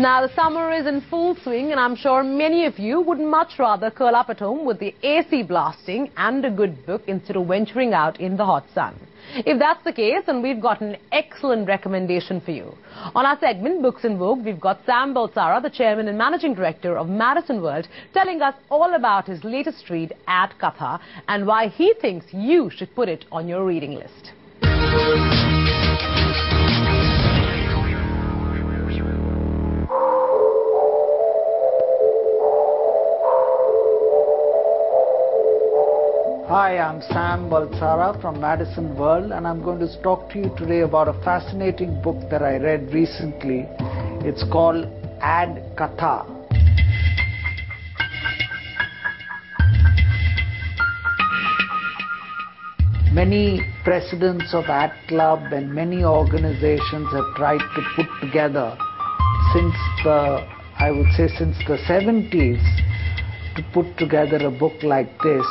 Now, the summer is in full swing, and I'm sure many of you would much rather curl up at home with the AC blasting and a good book instead of venturing out in the hot sun. If that's the case, then we've got an excellent recommendation for you. On our segment, Books in Vogue, we've got Sam Balsara, the Chairman and Managing Director of Madison World, telling us all about his latest read, Ad Katha, and why he thinks you should put it on your reading list. Hi, I'm Sam Balsara from Madison World, and I'm going to talk to you today about a fascinating book that I read recently. It's called Ad Katha. Many presidents of Ad Club and many organizations have tried to put together since the 70s to put together a book like this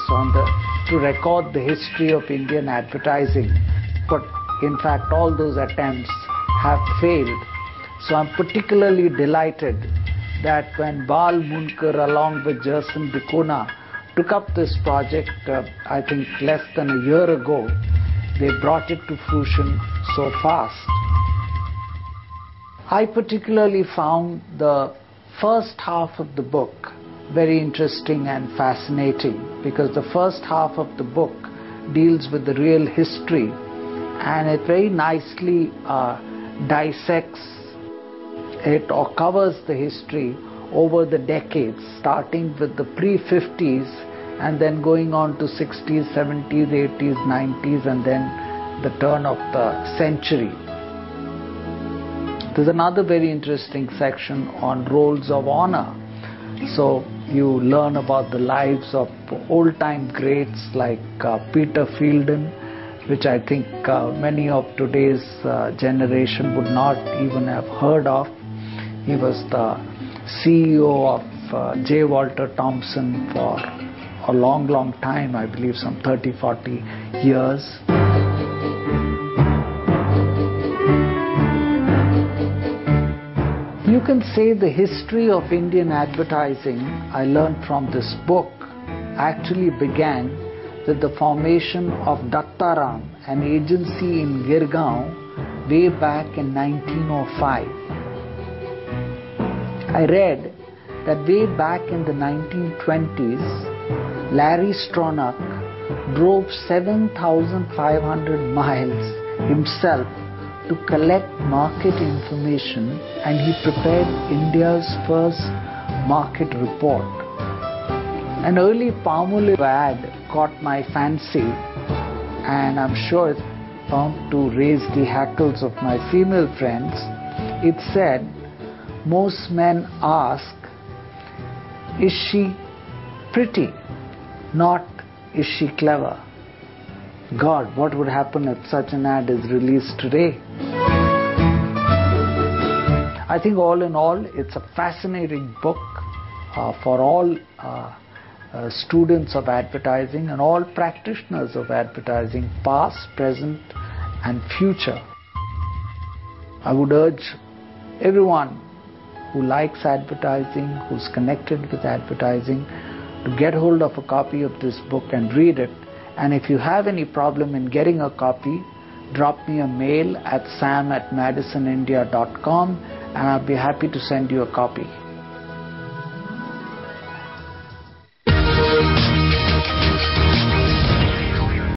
to record the history of Indian advertising. But in fact, all those attempts have failed. So I'm particularly delighted that when Bal Munkar along with Jerson Bikuna took up this project, I think less than a year ago, they brought it to fruition so fast. I particularly found the first half of the book very interesting and fascinating, because the first half of the book deals with the real history, and it very nicely dissects it or covers the history over the decades, starting with the pre-50s and then going on to 60s, 70s, 80s, 90s, and then the turn of the century. There's another very interesting section on roles of honor. So you learn about the lives of old-time greats like Peter Fielden, which I think many of today's generation would not even have heard of. He was the CEO of J. Walter Thompson for a long, long time, I believe some 30, 40 years. You can say the history of Indian advertising, I learned from this book, actually began with the formation of Dattaram, an agency in Girgaon, way back in 1905. I read that way back in the 1920s, Larry Stronach drove 7,500 miles himself to collect market information, and he prepared India's first market report. An early Palmolive ad caught my fancy, and I'm sure it's bound to raise the hackles of my female friends. It said, "Most men ask, is she pretty? Not, is she clever?" God, what would happen if such an ad is released today? I think all in all, it's a fascinating book for all students of advertising and all practitioners of advertising, past, present, and future. I would urge everyone who likes advertising, who's connected with advertising, to get hold of a copy of this book and read it. And if you have any problem in getting a copy, drop me a mail at sam@madisonindia.com, and I'll be happy to send you a copy.